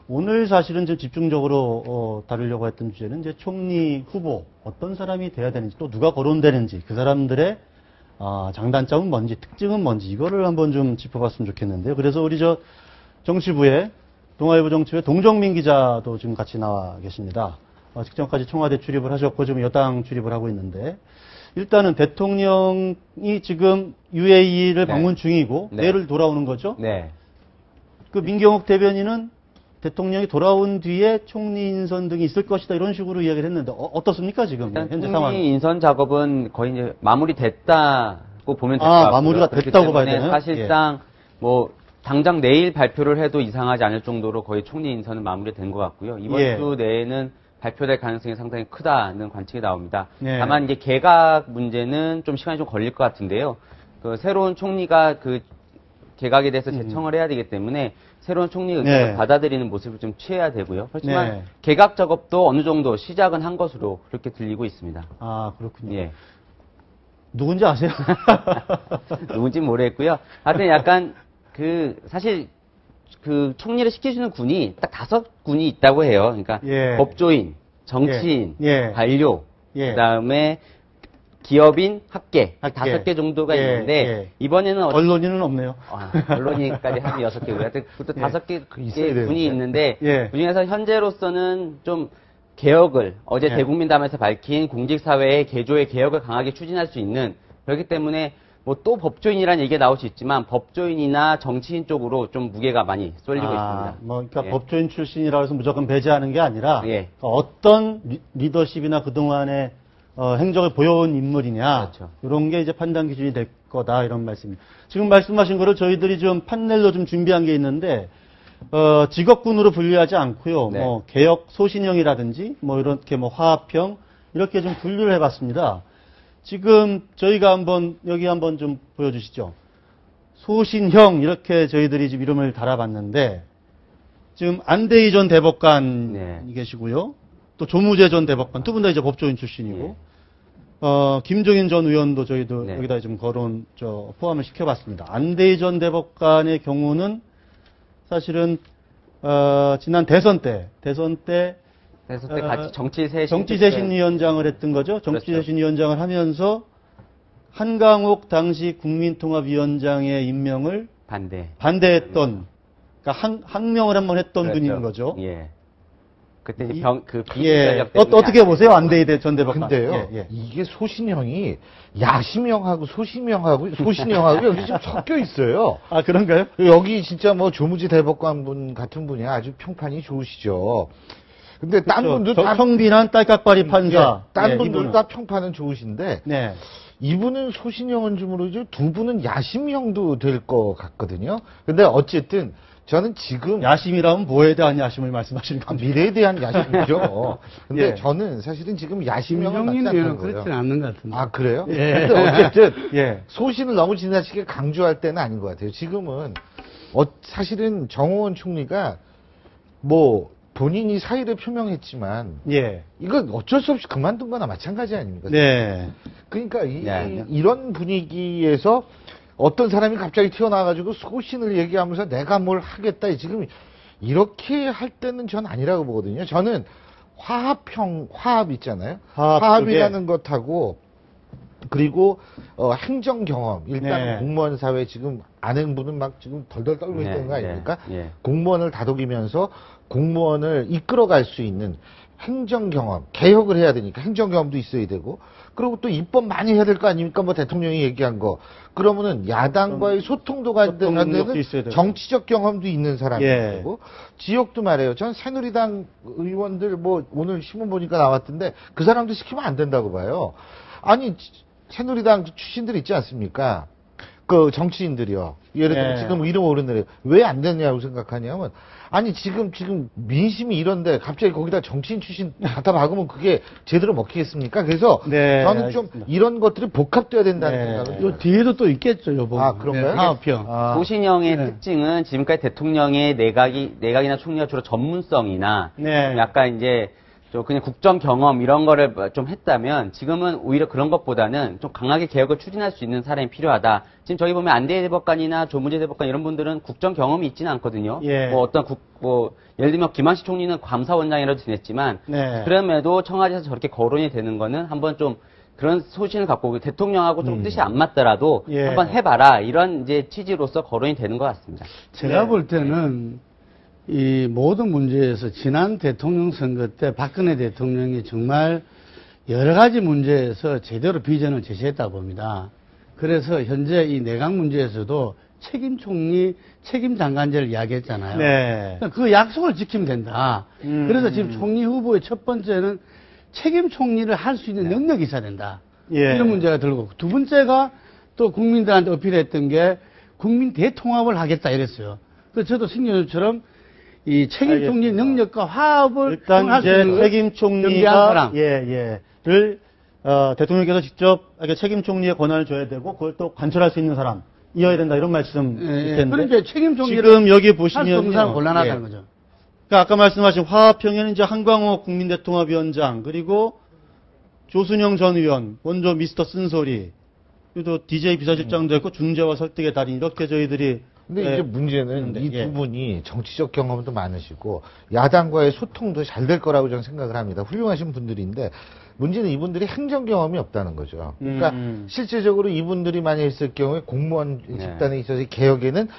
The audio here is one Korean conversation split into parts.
오늘 사실은 좀 집중적으로 다루려고 했던 주제는 이제 총리 후보 어떤 사람이 돼야 되는지 또 누가 거론되는지 그 사람들의 장단점은 뭔지 특징은 뭔지 이거를 한번 좀 짚어봤으면 좋겠는데요. 그래서 우리 정치부의 동아일보 정치부의 동정민 기자도 지금 같이 나와 계십니다. 직전까지 청와대 출입을 하셨고 지금 여당 출입을 하고 있는데 일단은 대통령이 지금 UAE를 방문 중이고 내일 돌아오는 거죠. 네. 그 민경욱 대변인은 대통령이 돌아온 뒤에 총리 인선 등이 있을 것이다 이런 식으로 이야기를 했는데 어떻습니까 지금 현재 상황? 총리 인선 작업은 거의 이제 마무리됐다고 보면 될 것 같고요. 마무리가 됐다고 봐야 되나요? 사실상 뭐 당장 내일 발표를 해도 이상하지 않을 정도로 거의 총리 인선은 마무리된 것 같고요. 이번 주 내에는 발표될 가능성이 상당히 크다는 관측이 나옵니다. 다만 이제 개각 문제는 좀 시간이 좀 걸릴 것 같은데요. 그 새로운 총리가 그 개각에 대해서 제청을 해야 되기 때문에 새로운 총리 의견을 받아들이는 모습을 좀 취해야 되고요. 그렇지만 개각 작업도 어느 정도 시작은 한 것으로 그렇게 들리고 있습니다. 아, 그렇군요. 예. 누군지 아세요? 누군지 모르겠고요. 하여튼 약간 사실 그 총리를 시켜주는 군이 딱 5군이 있다고 해요. 그러니까 법조인, 정치인, 관료, 그다음에 기업인, 학계 5개 정도가 있는데 이번에는 언론인은 없네요. 언론인까지 하면 6개고요. 하여튼 그것도 5개 군이 있는데 그중에서 현재로서는 좀 개혁을 어제 대국민담에서 밝힌 공직사회의 개조의 개혁을 강하게 추진할 수 있는 그렇기 때문에 뭐 또 법조인이라는 얘기가 나올 수 있지만 법조인이나 정치인 쪽으로 좀 무게가 많이 쏠리고 있습니다. 그러니까 법조인 출신이라고 해서 무조건 배제하는 게 아니라 어떤 리더십이나 그동안의 행적을 보여온 인물이냐 이런 게 이제 판단 기준이 될 거다 이런 말씀입니다. 지금 말씀하신 거를 저희들이 좀 판넬로 좀 준비한 게 있는데 직업군으로 분류하지 않고요. 뭐 개혁 소신형이라든지 뭐 이렇게 뭐 화합형 이렇게 좀 분류를 해봤습니다. 지금 저희가 여기 한번 좀 보여주시죠. 소신형 이렇게 저희들이 지금 이름을 달아봤는데 지금 안대희 전 대법관이 계시고요. 또 조무재 전 대법관 두 분 다 이제 법조인 출신이고 김종인 전 의원도 저희도 여기다 좀 포함을 시켜봤습니다. 안대희 전 대법관의 경우는 사실은 지난 대선 때 같이 정치쇄신위원장을 했던 거죠. 정치쇄신위원장을 하면서 한강옥 당시 국민통합위원장의 임명을 반대했던, 그러니까 항명을 한번 했던 분인 거죠. 그때 비인전력 때문에 어떻게 보세요, 안대희 전 대법관? 근데요, 이게 소신형이 야심형하고 소신형하고 여기 좀 섞여 있어요. 아, 그런가요? 여기 진짜 뭐 조무지 대법관 분 같은 분이 아주 평판이 좋으시죠. 근데 딴 분들 다 성빈한 딸깍바리 판사. 딴 분들 다 평판은 좋으신데 이분은 소신형은 좀 모르죠. 두 분은 야심형도 될 것 같거든요. 근데 어쨌든 저는 지금 야심이라면 뭐에 대한 야심을 말씀하시는 겁니까? 미래에 대한 야심이죠. 근데 저는 사실은 지금 야심형은 맞지 않는 거예요. 그렇지는 않는 것 같은데. 아, 그래요? 근데 어쨌든 소신을 너무 지나치게 강조할 때는 아닌 것 같아요. 지금은 사실은 정호원 총리가 뭐 본인이 사의를 표명했지만 이건 어쩔 수 없이 그만둔 거나 마찬가지 아닙니까? 그러니까 이런 분위기에서 어떤 사람이 갑자기 튀어나와가지고 소신을 얘기하면서 내가 뭘 하겠다 지금 이렇게 할 때는 전 아니라고 보거든요. 저는 화합 있잖아요. 화합이라는 것하고 그리고 행정 경험 일단 공무원 사회 지금 안행부는 막 지금 덜덜 떨고 있는 거 아닙니까? 공무원을 다독이면서 공무원을 이끌어갈 수 있는 행정 경험, 개혁을 해야 되니까 행정 경험도 있어야 되고, 그리고 또 입법 많이 해야 될 거 아닙니까? 뭐 대통령이 얘기한 거. 그러면은 야당과의 소통도 가야 되는 정치적 경험도 있는 사람이고, 지역도 말해요. 전 새누리당 의원들 뭐 오늘 신문 보니까 나왔던데 그 사람도 시키면 안 된다고 봐요. 아니 새누리당 출신들 있지 않습니까? 그 정치인들이요. 예를 들면 지금 이름 오르는 왜 안 되냐고 생각하냐면 아니 지금 민심이 이런데 갑자기 거기다 정치인 출신 갖다 박으면 그게 제대로 먹히겠습니까? 그래서 저는 좀 이런 것들이 복합돼야 된다는 생각을. 요 뒤에도 또 있겠죠, 요번. 아, 그런가요? 화합형. 소신형의 특징은 지금까지 대통령의 내각이나 총리가 주로 전문성이나 약간 이제 그냥 국정 경험 이런 거를 좀 했다면 지금은 오히려 그런 것보다는 좀 강하게 개혁을 추진할 수 있는 사람이 필요하다. 지금 저기 보면 안대희 대법관이나 조문재 대법관 이런 분들은 국정 경험이 있지는 않거든요. 예. 뭐 어떤 예를 들면 김한식 총리는 감사원장이라도 지냈지만 네. 그럼에도 청와대에서 저렇게 거론이 되는 거는 한번 좀 그런 소신을 갖고 오고 대통령하고 좀 뜻이 안 맞더라도 예. 한번 해봐라 이런 이제 취지로서 거론이 되는 것 같습니다. 제가 네. 볼 때는 이 모든 문제에서 지난 대통령 선거 때 박근혜 대통령이 정말 여러 가지 문제에서 제대로 비전을 제시했다고 봅니다. 그래서 현재 이 내각 문제에서도 책임 총리, 책임 장관제를 이야기했잖아요. 네. 그 약속을 지키면 된다. 그래서 지금 총리 후보의 첫 번째는 책임 총리를 할 수 있는 능력이 있어야 된다. 예. 이런 문제가 들고 두 번째가 또 국민들한테 어필했던 게 국민 대통합을 하겠다 이랬어요. 그래서 저도 승려처럼 이 책임 총리 능력과 화합을 일단 할 수 이제 있는 책임 총리가 사람. 를 대통령께서 직접 책임 총리의 권한을 줘야 되고 그걸 또 관철할 수 있는 사람이어야 된다 이런 말씀이겠는데. 그러니까 책임 총리를 지금 여기 할수 보시면 없는 사람 곤란하다는 거죠. 그러니까 아까 말씀하신 화합형에는 이제 한광호 국민대통합위원장 그리고 조순영 전 의원, 원조 미스터 쓴소리, 또 DJ 비서실장도 했고 중재와 설득의 달인 이렇게 저희들이. 근데 이제 문제는 이 두 예. 분이 정치적 경험도 많으시고 야당과의 소통도 잘 될 거라고 저는 생각을 합니다. 훌륭하신 분들인데 문제는 이분들이 행정 경험이 없다는 거죠. 그러니까 실제적으로 이분들이 만약 있을 경우에 공무원 집단에 있어서 개혁에는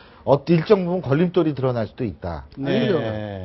일정 부분 걸림돌이 드러날 수도 있다. 아니죠.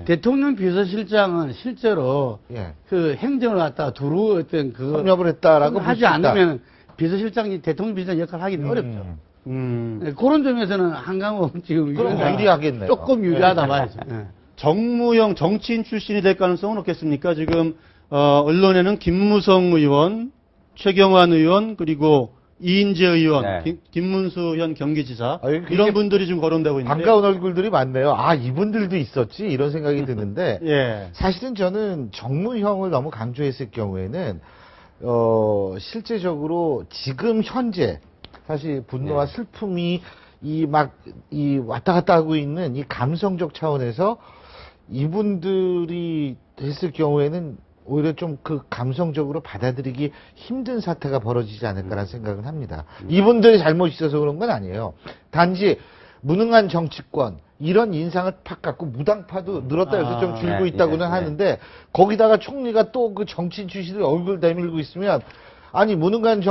대통령 비서실장은 실제로 예. 그 행정을 갖다가 두루 어떤 그 협력을 했다라고 하지 않으면 비서실장이 대통령 비서실장 역할을 하기는 어렵죠. 네, 그런 점에서는 한강호 지금 그럼 위원장이 유리하겠네요. 조금 유리하다 말이죠. 네. 정무형 정치인 출신이 될 가능성은 없겠습니까? 지금 언론에는 김무성 의원, 최경환 의원 그리고 이인재 의원, 네. 김문수 현 경기지사 굉장히 이런 분들이 지금 거론되고 있는데 반가운 얼굴들이 많네요. 아, 이분들도 있었지 이런 생각이 드는데 예. 사실은 저는 정무형을 너무 강조했을 경우에는 실제적으로 지금 현재 사실 분노와 슬픔이 이 왔다 갔다 하고 있는 이 감성적 차원에서 이분들이 했을 경우에는 오히려 좀 그 감성적으로 받아들이기 힘든 사태가 벌어지지 않을까라는 생각을 합니다. 이분들이 잘못이 있어서 그런 건 아니에요. 단지 무능한 정치권 이런 인상을 팍 갖고 무당파도 늘었다 해서 좀 줄고 있다고는 하는데 거기다가 총리가 또 그 정치인 출신들 얼굴 내밀고 있으면 아니 무능한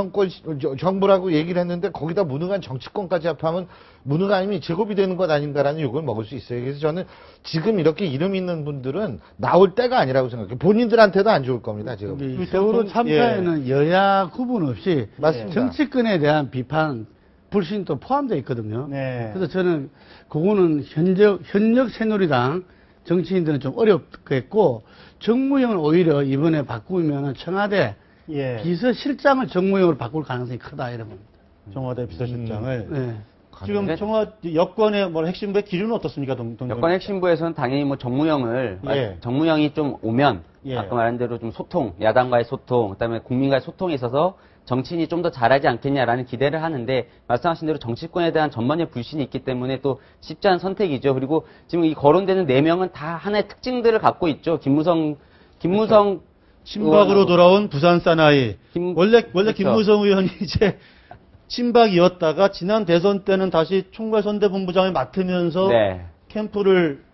정부라고 얘기를 했는데 거기다 무능한 정치권까지 합하면 무능함이 제곱이 되는 것 아닌가라는 욕을 먹을 수 있어요. 그래서 저는 지금 이렇게 이름 있는 분들은 나올 때가 아니라고 생각해요. 본인들한테도 안 좋을 겁니다. 지금. 세월호 참사에는 여야 구분 없이 맞습니다. 정치권에 대한 비판, 불신도 포함되어 있거든요. 네. 그래서 저는 그거는 현역 새누리당 정치인들은 좀 어렵겠고 정무형을 오히려 이번에 바꾸면 청와대 예. 비서실장을 정무형으로 바꿀 가능성이 크다 이런 겁니다. 청와대 비서실장을 네. 지금 여권의 핵심부의 기류는 어떻습니까, 여권 핵심부에서는 당연히 뭐 정무형을 정무형이 좀 오면 아까 말한 대로 좀 소통, 야당과의 소통, 그다음에 국민과의 소통에 있어서 정치인이 좀 더 잘하지 않겠냐라는 기대를 하는데 말씀하신 대로 정치권에 대한 전반적 불신이 있기 때문에 또 쉽지 않은 선택이죠. 그리고 지금 이 거론되는 4명은 다 하나의 특징들을 갖고 있죠. 김무성 친박으로 돌아온 부산 사나이. 원래 그렇죠. 김무성 의원이 이제 친박이었다가 지난 대선 때는 다시 총괄선대본부장을 맡으면서 캠프를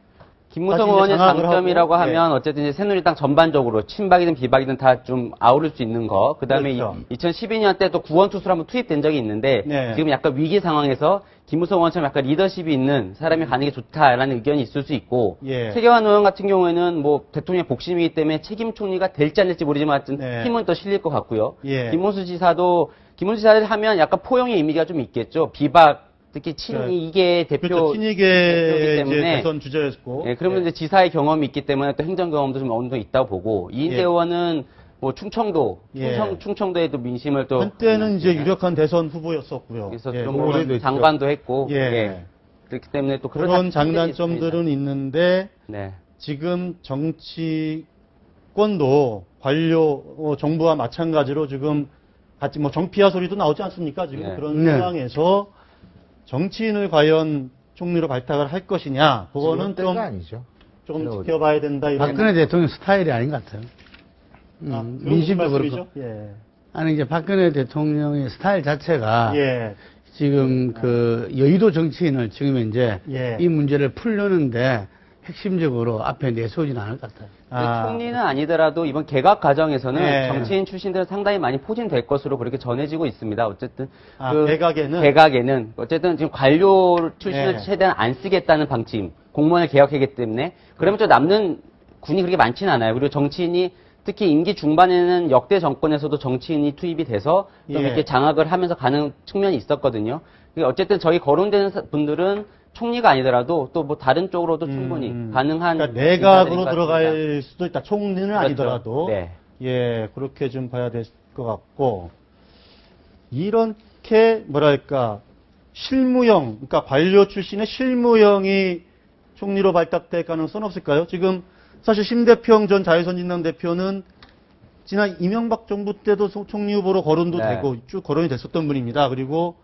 김무성 의원의 장점이라고 하면 어쨌든 이제 새누리당 전반적으로 친박이든 비박이든 다 좀 아우를 수 있는 거. 그다음에 그렇죠. 2012년 때 또 구원투수로 한번 투입된 적이 있는데 지금 약간 위기 상황에서 김무성 의원처럼 약간 리더십이 있는 사람이 가는 게 좋다라는 의견이 있을 수 있고 최경환 의원 같은 경우에는 뭐 대통령의 복심이기 때문에 책임 총리가 될지 안 될지 모르지만 힘은 더 실릴 것 같고요. 김문수 지사를 하면 약간 포용의 이미지가 좀 있겠죠. 비박 특히 친이계 대표 친이계 때문에 대선 주자였고. 그러면 이제 지사의 경험이 있기 때문에 또 행정 경험도 좀 어느 정도 있다고 보고 이인재 의원은 뭐 충청도에도 민심을 또 한때는 이제 유력한 대선 후보였었고요. 그래서 좀 장관도 했고 그렇기 때문에 또 그런 장단점들은 있는데 지금 정치권도 관료 정부와 마찬가지로 지금 같이 뭐 정피아 소리도 나오지 않습니까? 지금 그런 상황에서 정치인을 과연 총리로 발탁을 할 것이냐, 그거는 좀 아니죠. 조금 지켜봐야 된다. 박근혜 대통령 스타일이 아닌 것 같아요. 민심도 그렇고. 예. 아니, 이제 박근혜 대통령의 스타일 자체가 예. 지금 그 여의도 정치인을 지금 이제 예. 이 문제를 풀려는데 핵심적으로 앞에 내세우지는 않을 것 같아요. 총리는 아니더라도 이번 개각 과정에서는 네. 정치인 출신들은 상당히 많이 포진될 것으로 그렇게 전해지고 있습니다. 어쨌든 개각에는 어쨌든 지금 관료 출신을 네. 최대한 안 쓰겠다는 방침, 공무원을 개혁하기 때문에 그러면 또 남는 군이 그렇게 많지는 않아요. 그리고 정치인이 특히 임기 중반에는 역대 정권에서도 정치인이 투입이 돼서 좀 예. 이렇게 장악을 하면서 가는 측면이 있었거든요. 어쨌든 저희 거론되는 분들은 총리가 아니더라도 또 뭐 다른 쪽으로도 충분히 가능한 그러니까 내각으로 들어갈 수도 있다. 총리는 그렇죠. 아니더라도 네. 예 그렇게 좀 봐야 될 것 같고 이렇게 뭐랄까 실무형 그러니까 관료 출신의 실무형이 총리로 발탁될 가능성은 없을까요? 지금 사실 심대평 전 자유선진당 대표는 지난 이명박 정부 때도 총리 후보로 거론도 네. 되고 쭉 거론이 됐었던 분입니다. 그리고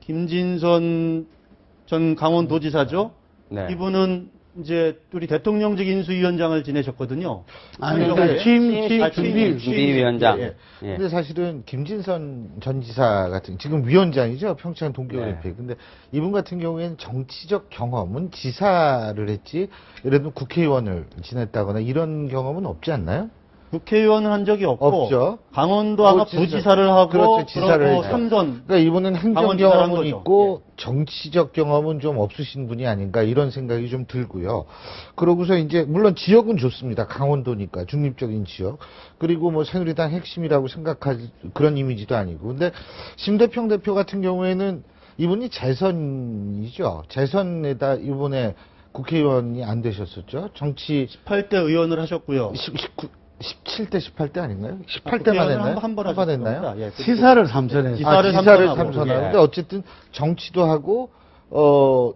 김진선 전 강원도지사죠. 네. 이분은 이제 우리 대통령직 인수위원장을 지내셨거든요. 아니, 그러니까 준비위원장. 예. 예. 근데 사실은 김진선 전 지사 같은 지금 위원장이죠. 평창 동계올림픽. 네. 근데 이분 같은 경우에는 정치적 경험은 지사를 했지 예를 들면 국회의원을 지냈다거나 이런 경험은 없지 않나요? 국회의원은 한 적이 없고 없죠. 강원도 아마 부지사를 하고 그렇죠. 지사를 그러고 했죠. 3전 그러니까 이분은 행정 강원지사를 한 경험은 거죠. 있고 정치적 경험은 좀 없으신 분이 아닌가 이런 생각이 좀 들고요. 그러고서 이제 물론 지역은 좋습니다. 강원도니까 중립적인 지역. 그리고 뭐 새누리당 핵심이라고 생각할 그런 이미지도 아니고. 근데 심대평 대표 같은 경우에는 이분이 재선이죠. 재선에다 이번에 국회의원이 안 되셨었죠. 정치 18대 의원을 하셨고요. 17대 18대 아닌가요? 18대만 했나요? 한번 했나요? 예, 지사를 삼선했어요. 지사를 지사를 삼선하고. 삼선하는데 예. 어쨌든 정치도 하고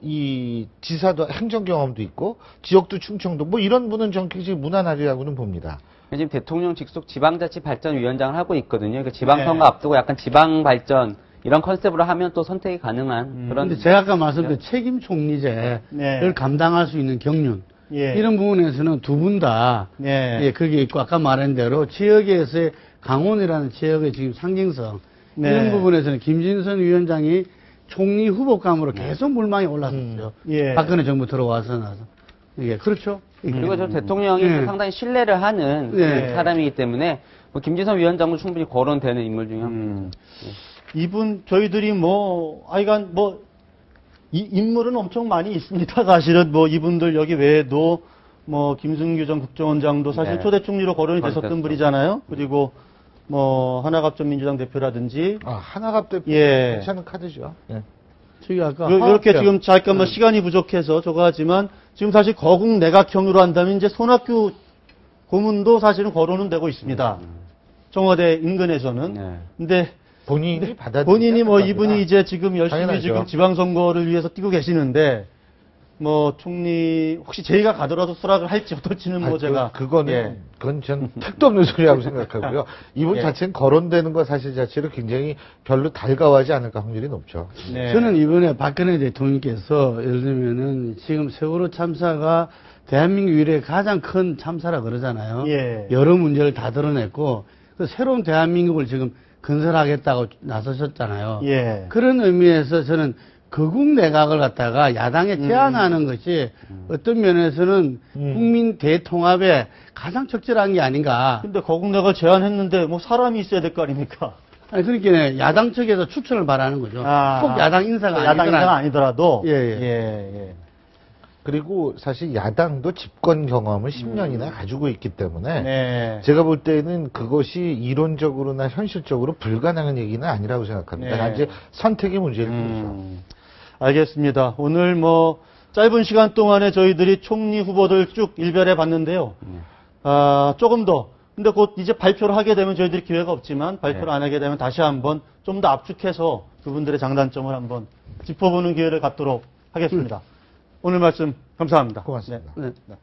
이 지사도 행정 경험도 있고 지역도 충청도 뭐 이런 분은 정치적 무난하리라고는 봅니다. 지금 대통령 직속 지방자치발전위원장을 하고 있거든요. 그 지방선거 앞두고 약간 지방발전 이런 컨셉으로 하면 또 선택이 가능한 그런. 근데 제가 아까 말씀드린 책임 총리제를 네. 감당할 수 있는 경륜. 예. 이런 부분에서는 두 분 다, 네. 예, 그게 있고, 아까 말한 대로 지역에서의 강원이라는 지역의 지금 상징성. 네. 이런 부분에서는 김진선 위원장이 총리 후보감으로 계속 물망에 올랐었죠. 예. 박근혜 정부 들어와서 나서. 예, 그렇죠. 그리고 저 대통령이 예. 상당히 신뢰를 하는 예. 사람이기 때문에 뭐 김진선 위원장도 충분히 거론되는 인물 중에 한 분. 이분 저희들이 하여간 이 인물은 엄청 많이 있습니다. 사실은 이분들 여기 외에도 김승규 전 국정원장도 사실 네. 초대 총리로 거론이 됐었던 그렇죠. 분이잖아요. 그리고 하나갑 전 민주당 대표라든지 하나갑 대표 예. 괜찮은 카드죠. 예. 저기 아까. 이렇게 지금 잠깐만 시간이 부족해서 저거 하지만 지금 사실 거국 내각형으로 한다면 이제 손학규 고문도 사실은 거론은 되고 있습니다. 청와대 인근에서는. 네. 근데 본인이 받아 본인이 이분이 이제 지금 열심히 당연하죠. 지금 지방선거를 위해서 뛰고 계시는데 총리 혹시 제의가 가더라도 수락을 할지 어떨지는 제가 그거는 그건 전 택도 없는 소리라고 생각하고요. 이분 예. 자체는 거론되는 것 사실 자체로 굉장히 별로 달가워하지 않을까 확률이 높죠. 네. 저는 이번에 박근혜 대통령께서 예를 들면은 지금 세월호 참사가 대한민국 이래 가장 큰 참사라 그러잖아요. 예. 여러 문제를 다 드러냈고 그 새로운 대한민국을 지금 건설하겠다고 나서셨잖아요. 예. 그런 의미에서 저는 거국 내각을 갖다가 야당에 제안하는 것이 어떤 면에서는 국민 대통합에 가장 적절한 게 아닌가. 근데 거국 내각을 제안했는데 사람이 있어야 될 거 아닙니까? 아니, 그러니까 야당 측에서 추천을 바라는 거죠. 꼭 야당 인사가 야당 인사가 아니더라도. 예, 예. 예. 그리고 사실 야당도 집권 경험을 10년이나 가지고 있기 때문에 네. 제가 볼 때는 그것이 이론적으로나 현실적으로 불가능한 얘기는 아니라고 생각합니다. 네. 단지 선택의 문제일 뿐이죠. 알겠습니다. 오늘 짧은 시간 동안에 저희들이 총리 후보들 쭉 일별해 봤는데요. 조금 더 근데 곧 이제 발표를 하게 되면 저희들이 기회가 없지만 발표를 안 하게 되면 다시 한번 좀 더 압축해서 그분들의 장단점을 한번 짚어보는 기회를 갖도록 하겠습니다. 오늘 말씀 감사합니다. 고맙습니다. 네. 네.